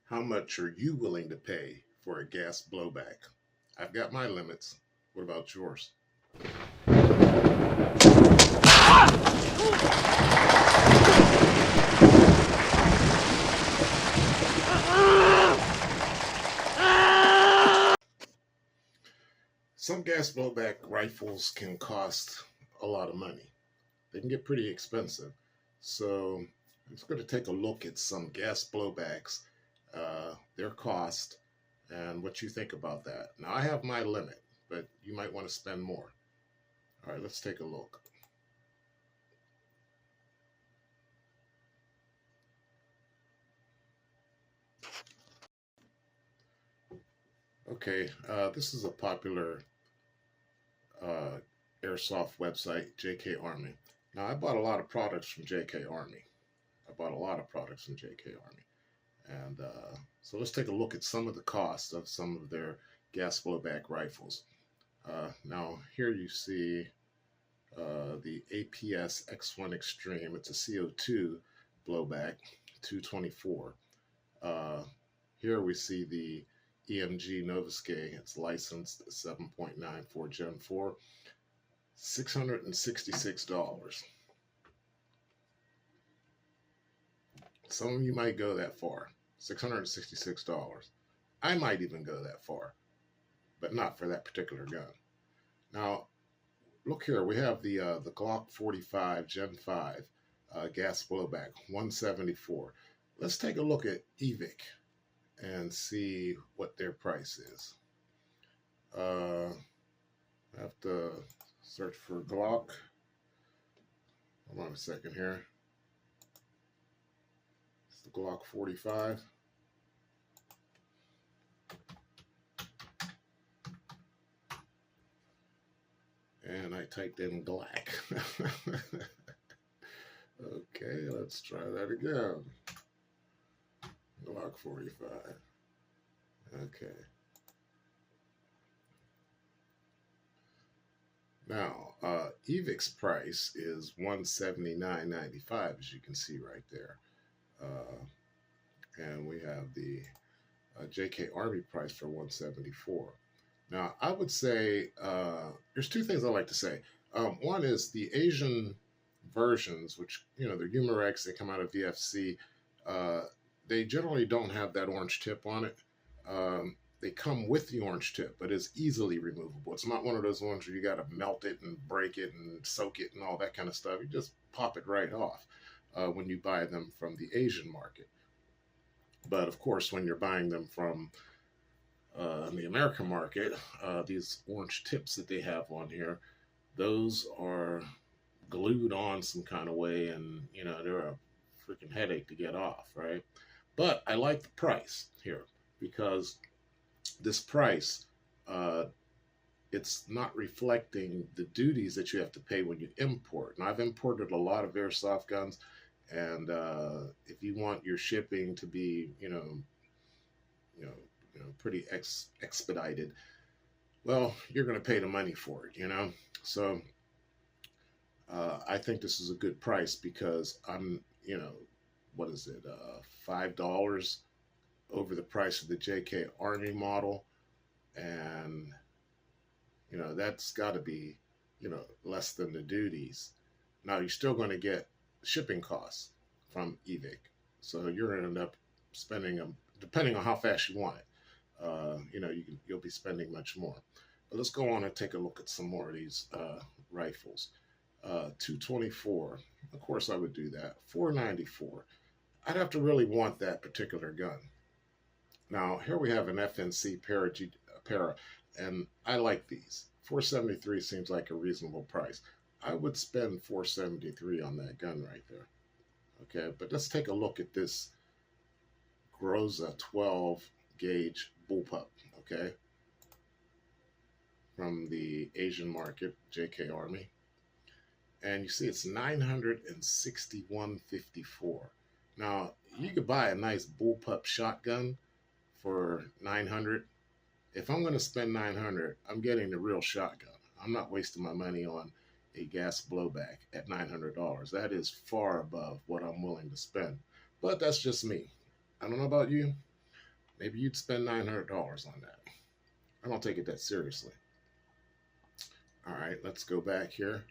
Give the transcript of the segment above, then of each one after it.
How much are you willing to pay for a gas blowback? I've got my limits. What about yours? Some gas blowback rifles can cost a lot of money. They can get pretty expensive. So I'm just going to take a look at some gas blowbacks, their cost, and what you think about that. Now, I have my limit, but you might want to spend more. All right, let's take a look. Okay, this is a popular uh, Airsoft website, JK Army. Now, I bought a lot of products from JK Army. I bought a lot of products from JK Army. And so let's take a look at some of the costs of some of their gas blowback rifles. Now, here you see the APS X1 Extreme. It's a CO2 blowback, 224. Here we see the EMG Noviske. It's licensed 7.94 Gen 4, $666. Some of you might go that far, $666. I might even go that far, but not for that particular gun. Now, look here, we have the Glock 45 Gen 5 gas blowback, 174. Let's take a look at EVIC and see what their price is. I have to search for Glock. Hold on a second here. It's the Glock 45. And I typed in Glock. Okay, let's try that again. Glock 45. Okay. Now, EVIC's price is $179.95, as you can see right there. And we have the JK Army price for $174. Now, I would say there's two things I like to say. One is the Asian versions, which, you know, they're Humorex, they come out of VFC. They generally don't have that orange tip on it. They come with the orange tip, but it's easily removable. It's not one of those ones where you got to melt it and break it and soak it and all that kind of stuff. You just pop it right off when you buy them from the Asian market. But of course, when you're buying them from the American market, these orange tips that they have on here, those are glued on some kind of way, and you know, they're a freaking headache to get off, right? But I like the price here because this price, it's not reflecting the duties that you have to pay when you import. And I've imported a lot of airsoft guns, and if you want your shipping to be, pretty expedited, well, you're going to pay the money for it, you know. So I think this is a good price because I'm, what is it, $5 over the price of the JK Army model, and that's got to be less than the duties. Now you're still going to get shipping costs from EVIC, so you're going to end up spending them depending on how fast you want it. You'll be spending much more. But let's go on and take a look at some more of these rifles. 224, of course I would do that. 494, I'd have to really want that particular gun. Now here we have an FNC para, and I like these. 473 seems like a reasonable price. I would spend 473 on that gun right there. Okay, but let's take a look at this Groza 12 gauge bullpup, okay, from the Asian market, JK Army. And you see it's $961.54. Now, you could buy a nice bullpup shotgun for $900. If I'm going to spend $900, I'm getting the real shotgun. I'm not wasting my money on a gas blowback at $900. That is far above what I'm willing to spend. But that's just me. I don't know about you, maybe you'd spend $900 on that. I don't take it that seriously. All right, let's go back here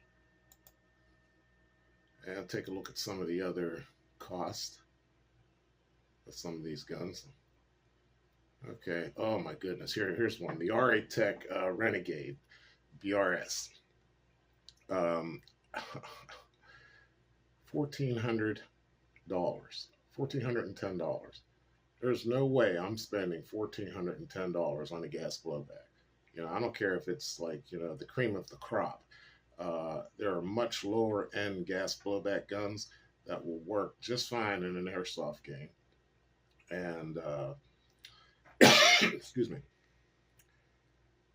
and take a look at some of the other costs of some of these guns. Okay, oh my goodness, here's one. The RA Tech Renegade BRS. $1,400. $1,410. There's no way I'm spending $1,410 on a gas blowback. I don't care if it's like, the cream of the crop. There are much lower end gas blowback guns that will work just fine in an airsoft game. And, excuse me,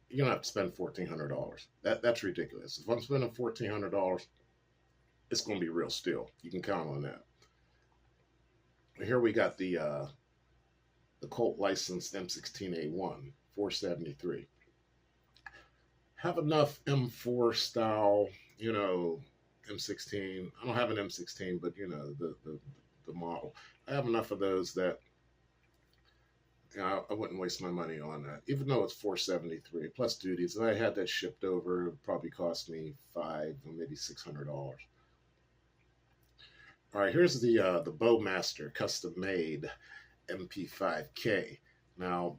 you're gonna have to spend $1,400. That's ridiculous. If I'm spending $1,400, it's gonna be real steel. You can count on that. Here we got the Colt licensed M16A1 473. Have enough M4 style, M16. I don't have an M16, but the model. I have enough of those that I wouldn't waste my money on that, even though it's 473 plus duties. And I had that shipped over, it probably cost me $500 or maybe $600. All right, here's the Bowmaster custom made MP5K. Now,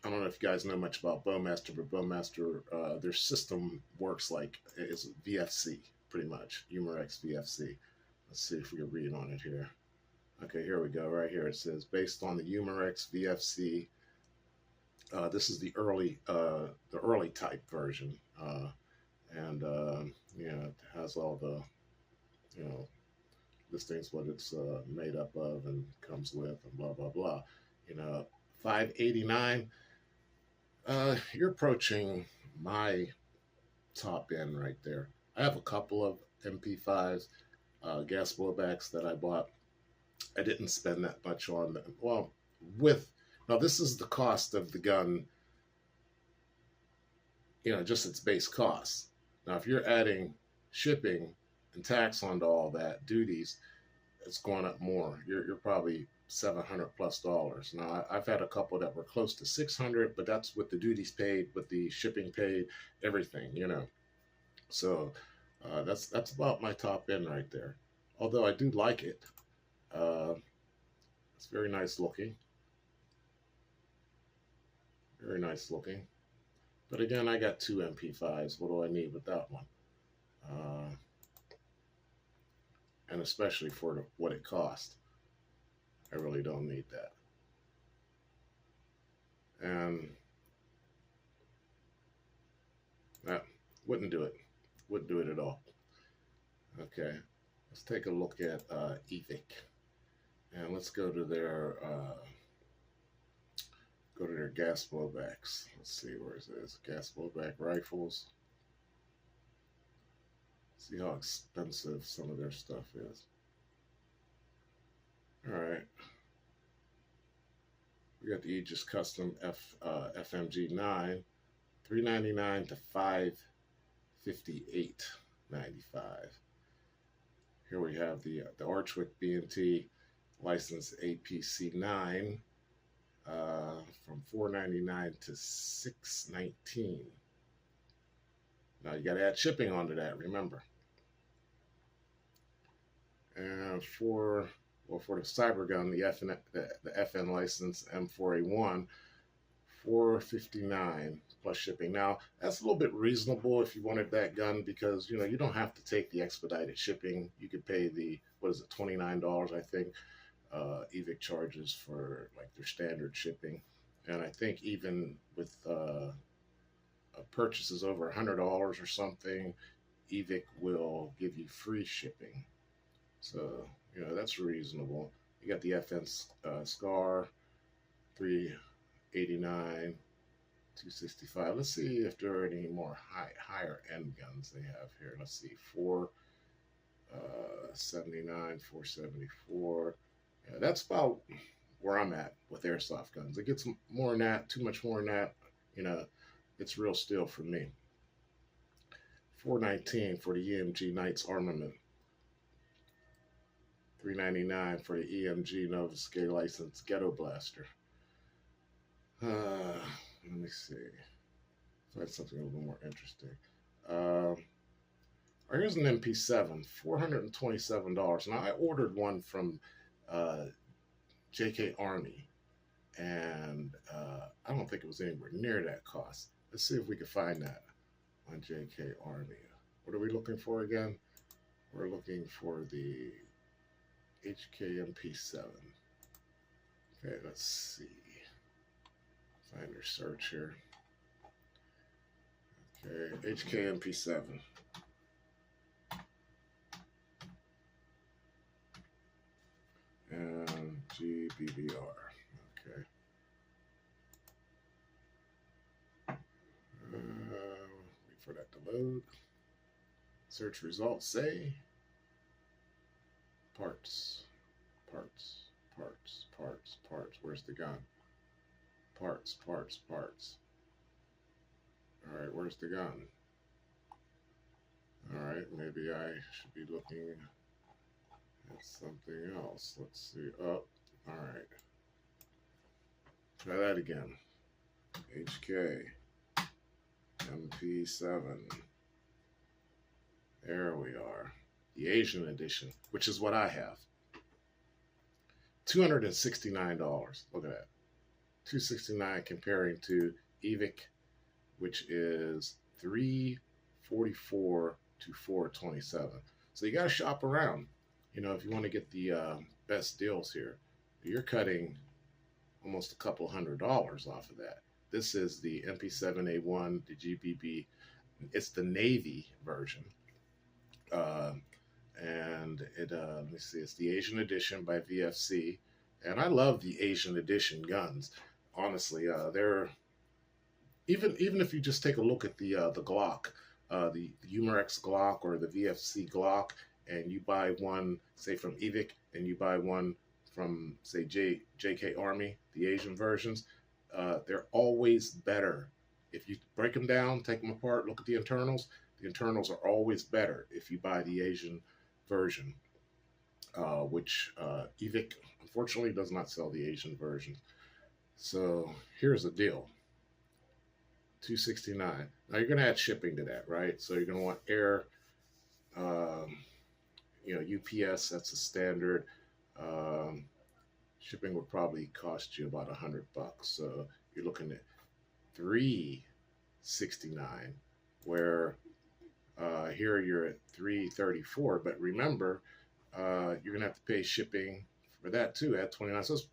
I don't know if you guys know much about Bowmaster, but Bowmaster, their system works like it's VFC, pretty much, Humorex VFC. Let's see if we can read on it here. Okay, here we go. Right here it says, based on the Humorex VFC. This is the early type version, and it has all the listings, what it's made up of and comes with, and blah blah blah. $589. You're approaching my top end right there. I have a couple of MP5s, gas blowbacks that I bought. I didn't spend that much on them. Well, now this is the cost of the gun, just its base cost. Now, if you're adding shipping and tax onto all that, duties, it's going up more. You're probably $700+. Now, I've had a couple that were close to $600, but that's with the duties paid, with the shipping paid, everything, So that's about my top end right there. Although I do like it. It's very nice looking. Very nice looking. But again, I got two MP5s. What do I need with that one? And especially for what it cost. I really don't need that. And wouldn't do it. Wouldn't do it at all. Okay, let's take a look at EVIC. And let's go to their gas blowbacks. Let's see, where is this? Gas blowback rifles. See how expensive some of their stuff is. All right. We got the Aegis Custom FMG 9, $399 to $558.95. Here we have the Archwick B&T licensed APC 9 from $499 to $619. Now you got to add shipping onto that, remember. And for the cyber gun, the FN license M4A1, $459 plus shipping. Now that's a little bit reasonable if you wanted that gun, because you don't have to take the expedited shipping. You could pay the $29, I think. EVIC charges for like their standard shipping, and I think even with purchases over $100 or something, EVIC will give you free shipping. So that's reasonable. You got the FN SCAR, $389, $265. Let's see if there are any more higher end guns they have here. Let's see, $479, $474. Yeah, that's about where I'm at with airsoft guns. It gets more than that, too much more than that. It's real steel for me. $419 for the EMG Knights Armament. $399 for the EMG Noviske License Ghetto Blaster. Let me see. Find something a little more interesting. Uh, here's an MP7, $427. Now I ordered one from uh, JK Army, and I don't think it was anywhere near that cost. Let's see if we can find that on JK Army. What are we looking for again? We're looking for the HKMP7. Okay, let's see. Find your search here. Okay, HKMP7. And gbbr. Okay. Wait for that to load. Search results say parts. Where's the gun? Parts. All right, where's the gun? All right, maybe I should be looking at something else. Let's see. Oh, all right. Try that again. HK MP7. There we are. The Asian edition, which is what I have. $269. Look at that. $269 comparing to EVIC, which is $344 to $427. So you got to shop around. You know, if you want to get the best deals here, you're cutting almost a couple $100 off of that. This is the MP7A1, the GBB. It's the Navy version. And it, let me see, it's the Asian edition by VFC. And I love the Asian edition guns. Honestly, they're, even if you just take a look at the Glock, the Umarex Glock or the VFC Glock, and you buy one, say from EVIC, and you buy one from, say, JK Army, the Asian versions, they're always better. If you break them down, take them apart, look at the internals are always better if you buy the Asian version, which EVIC, unfortunately, does not sell the Asian version. So here's the deal. $269. Now you're going to add shipping to that, right? So you're going to want air, you know, UPS, that's a standard. Shipping would probably cost you about $100. So you're looking at $369, where here you're at $334. But remember, you're gonna have to pay shipping for that too at $29. So it's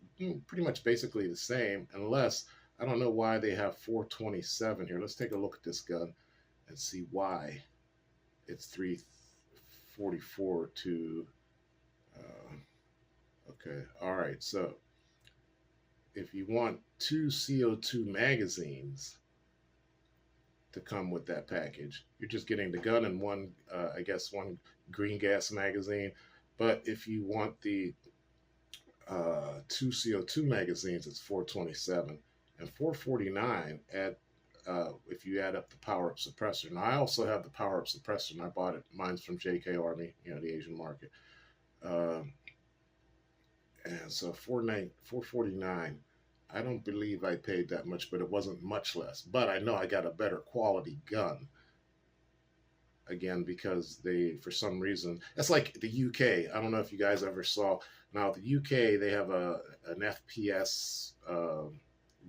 pretty much basically the same, unless, I don't know why they have $427 here. Let's take a look at this gun and see why it's $344 to okay, all right. So if you want 2 CO2 magazines to come with that package, you're just getting the gun and one, I guess, one green gas magazine. But if you want the 2 CO2 magazines, it's $427 and $449 at if you add up the power-up suppressor. Now I also have the power-up suppressor, and I bought it. Mine's from JK Army, you know, the Asian market. And so $449. I don't believe I paid that much, but it wasn't much less. But I know I got a better quality gun. Again, because they, for some reason, it's like the UK. I don't know if you guys ever saw. Now the UK, they have an FPS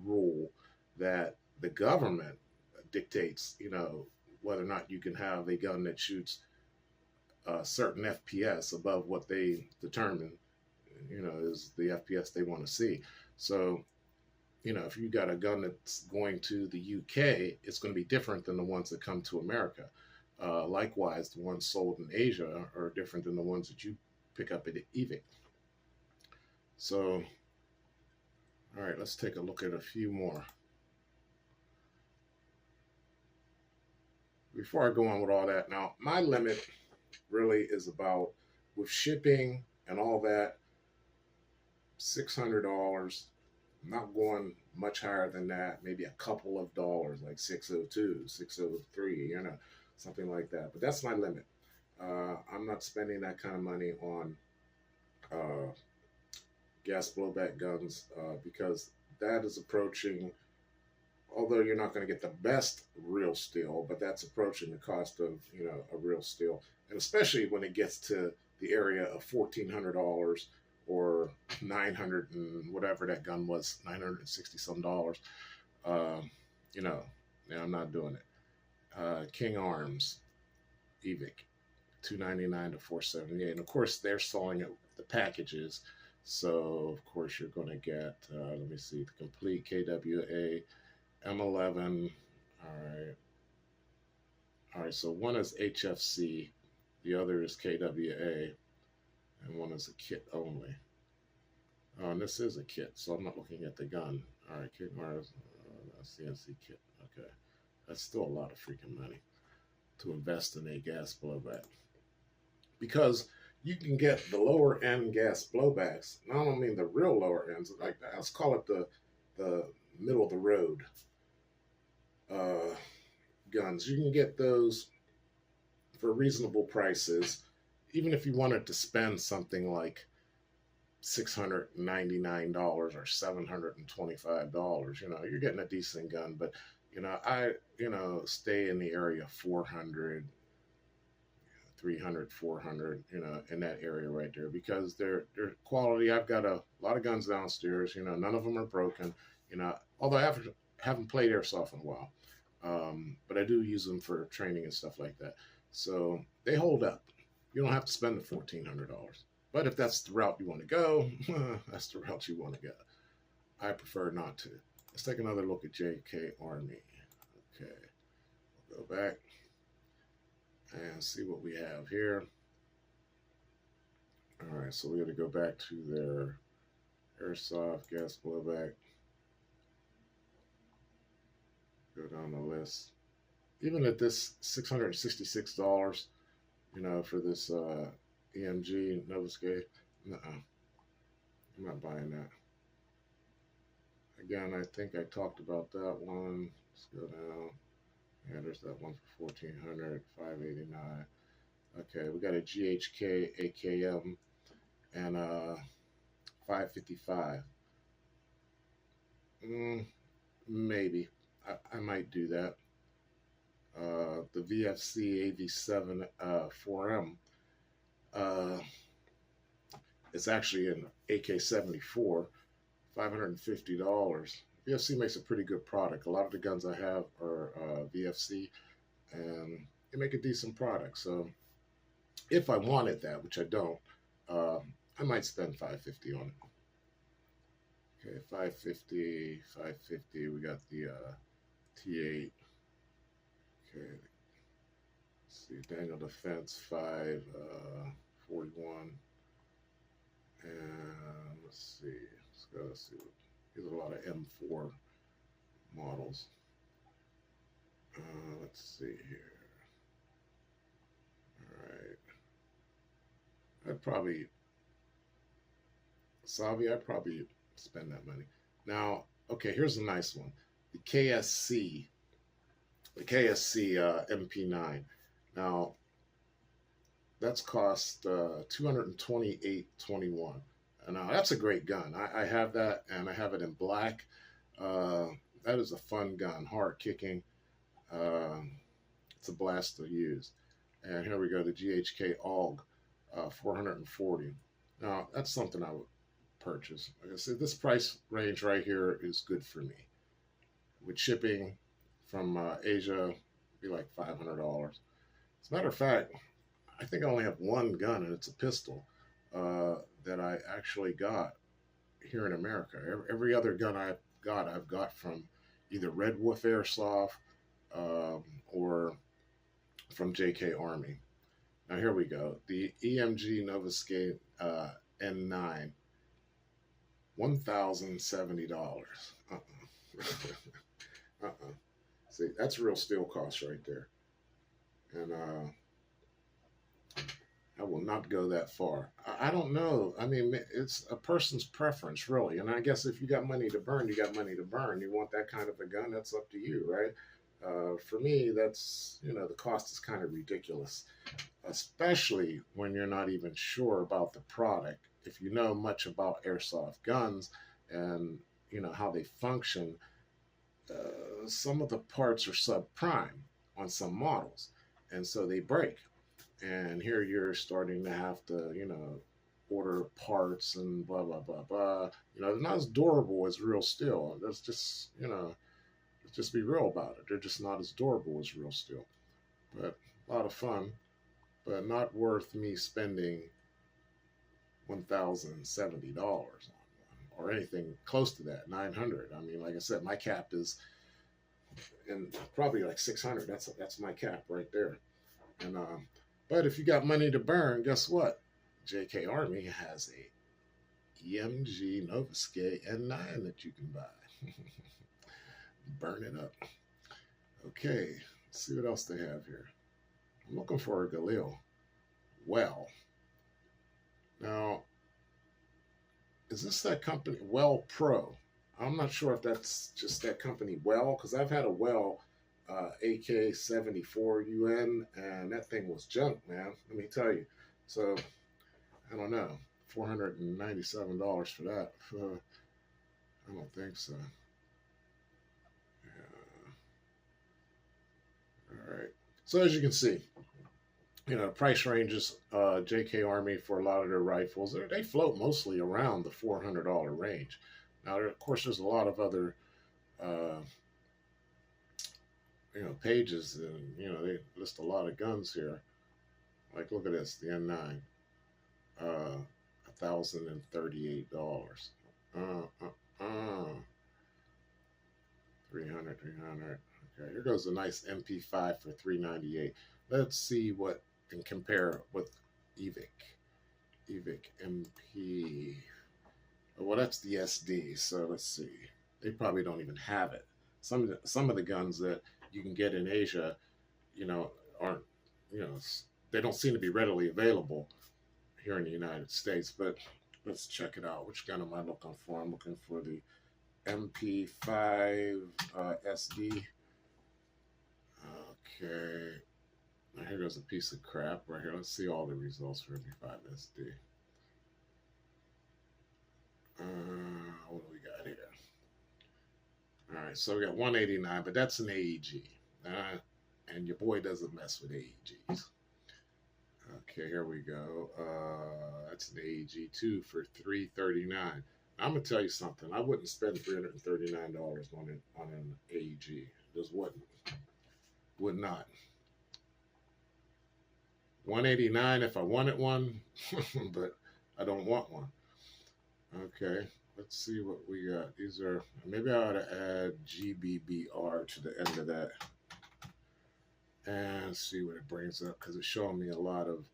rule that the government dictates, you know, whether or not you can have a gun that shoots a certain FPS above what they determine, you know, is the FPS they want to see. So, you know, if you got a gun that's going to the UK, it's going to be different than the ones that come to America. Likewise, the ones sold in Asia are different than the ones that you pick up at EVIC. So, all right, let's take a look at a few more. Before I go on with all that, now, my limit really is about, with shipping and all that, $600. I'm not going much higher than that, maybe a couple of dollars, like 602, 603, you know, something like that. But that's my limit. I'm not spending that kind of money on gas blowback guns because that is approaching although you're not going to get the best real steel, but that's approaching the cost of, you know, a real steel. And especially when it gets to the area of $1,400 or 900 and whatever that gun was, 960 some dollars. You know, yeah, I'm not doing it. King Arms, Evic, 299 to 478, and of course they're selling it the packages. So of course you're going to get, let me see, the complete KWA M11. All right. So one is HFC, the other is KWA, and one is a kit only. Oh, and this is a kit, so I'm not looking at the gun. All right, King Mars, CNC kit. Okay, that's still a lot of freaking money to invest in a gas blowback, because you can get the lower end gas blowbacks. And I don't mean the real lower ends, like let's call it the middle of the road guns. You can get those for reasonable prices, even if you wanted to spend something like $699 or $725. You know, you're getting a decent gun, but you know, I stay in the area 400, 300, 400, you know, in that area right there, because they're quality. I've got a lot of guns downstairs, you know, none of them are broken, you know, although I haven't played airsoft in a while. But I do use them for training and stuff like that. So they hold up. You don't have to spend the $1,400. But if that's the route you want to go, that's the route you want to go. I prefer not to. Let's take another look at JK Army. Okay, we'll go back and see what we have here. All right, so we got to go back to their airsoft gas blowback. Go down the list. Even at this $666, you know, for this EMG Noviskay, I'm not buying that. Again, I think I talked about that one. Let's go down. Yeah, there's that one for 1400, 589. Okay, we got a GHK AKM and 555. Maybe. I might do that. The VFC AV7 4M it's actually an AK-74, $550. VFC makes a pretty good product. A lot of the guns I have are VFC, and they make a decent product. So if I wanted that, which I don't, I might spend $550 on it. Okay, 550, 550. We got the T8. Okay, let's see, Daniel Defense 541. And let's see, let's see. These are a lot of M4 models. Let's see here. All right. I'd probably spend that money. Now, okay, here's a nice one. The KSC MP9. Now, that's cost $228.21. And now that's a great gun. I have that, and I have it in black. That is a fun gun, hard kicking. It's a blast to use. And here we go, the GHK AUG 440. Now, that's something I would purchase. Like I said, this price range right here is good for me. With shipping from Asia, it'd be like $500. As a matter of fact, I think I only have one gun, and it's a pistol that I actually got here in America. Every other gun I've got from either Red Wolf Airsoft or from JK Army. Now here we go. The EMG Noviskay N9, $1,070. See, that's real steel cost right there. And I will not go that far. I don't know. I mean, it's a person's preference, really. And I guess if you got money to burn, you got money to burn. You want that kind of a gun, that's up to you, right? For me, that's, you know, the cost is kind of ridiculous, especially when you're not even sure about the product. If you know much about airsoft guns and, you know, how they function, some of the parts are subprime on some models, and so they break. And here you're starting to have to, order parts and blah blah blah blah. They're not as durable as real steel. That's just, let's just be real about it. They're just not as durable as real steel. But a lot of fun, but not worth me spending $1,070 on one, or anything close to that, 900. I mean, like I said, my cap is and probably like 600. That's my cap right there. And but if you got money to burn, guess what? JK Army has a EMG Noviskay N9 that you can buy. Burn it up. Okay, let's see what else they have here. I'm looking for a Galil. Well, now, is this that company, Well Pro? I'm not sure if that's just that company Well, because I've had a Well AK-74 UN, and that thing was junk, man. Let me tell you. So, I don't know. $497 for that. I don't think so. Yeah. All right. So as you can see, price ranges, JK Army for a lot of their rifles, they float mostly around the $400 range. Now, of course, there's a lot of other, pages, and, they list a lot of guns here. Like, look at this, the N9, $1,038. 300. Okay, here goes a nice MP5 for $398. Let's see what and compare with EVIC MP. Well, that's the SD. So let's see. They probably don't even have it. Some of the guns that you can get in Asia, aren't, they don't seem to be readily available here in the United States. But let's check it out. Which gun am I looking for? I'm looking for the MP5 SD. Okay. Now here goes a piece of crap right here. Let's see all the results for MP5 SD. What do we got here? All right, so we got 189, but that's an AEG. And your boy doesn't mess with AEGs. Okay, here we go. That's an AEG 2 for $339. I'm gonna tell you something. I wouldn't spend $339 on an AEG. Just wouldn't. Would not. 189 if I wanted one, but I don't want one. Okay, let's see what we got. These are, maybe I ought to add gbbr to the end of that and see what it brings up, because it's showing me a lot of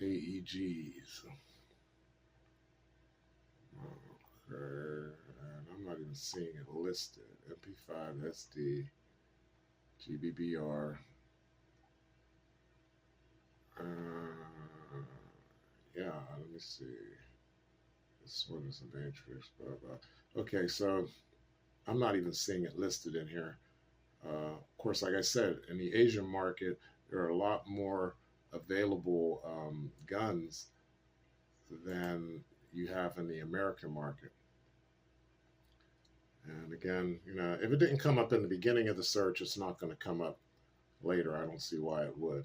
AEGs. Okay, and I'm not even seeing it listed. MP5 SD, gbbr. Yeah, let me see. This one is an matrix, blah, blah. Okay, so I'm not even seeing it listed in here. Of course, like I said, in the Asian market, there are a lot more available guns than you have in the American market. And again, if it didn't come up in the beginning of the search, it's not going to come up later. I don't see why it would.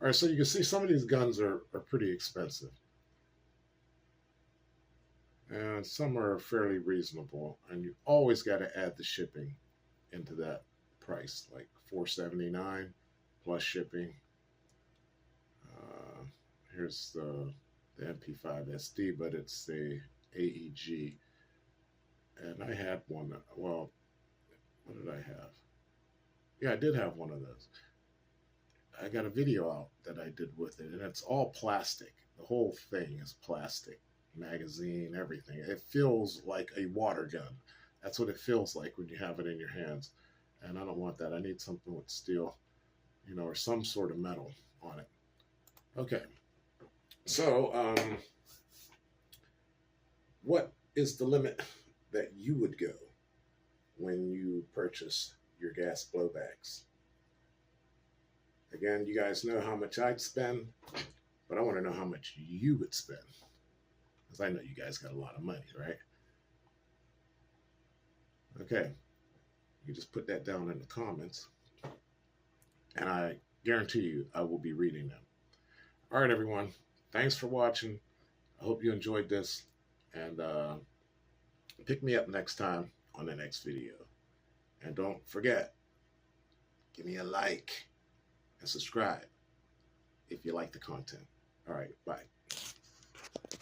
All right, so you can see some of these guns are pretty expensive. And some are fairly reasonable. And you always got to add the shipping into that price, like $479 plus shipping. Here's the MP5 SD, but it's the AEG. And I had one. Well, what did I have? Yeah, I did have one of those. I got a video out that I did with it, and it's all plastic. The whole thing is plastic. Magazine, everything. It feels like a water gun. That's what it feels like when you have it in your hands. And I don't want that. I need something with steel, or some sort of metal on it. Okay. So, what is the limit that you would go when you purchase your gas blowbacks? Again, you guys know how much I'd spend, but I want to know how much you would spend, because I know you guys got a lot of money, right? Okay, you just put that down in the comments, and I guarantee you I will be reading them. All right, everyone. Thanks for watching. I hope you enjoyed this, and pick me up next time on the next video. And don't forget, give me a like and subscribe if you like the content. All right, bye.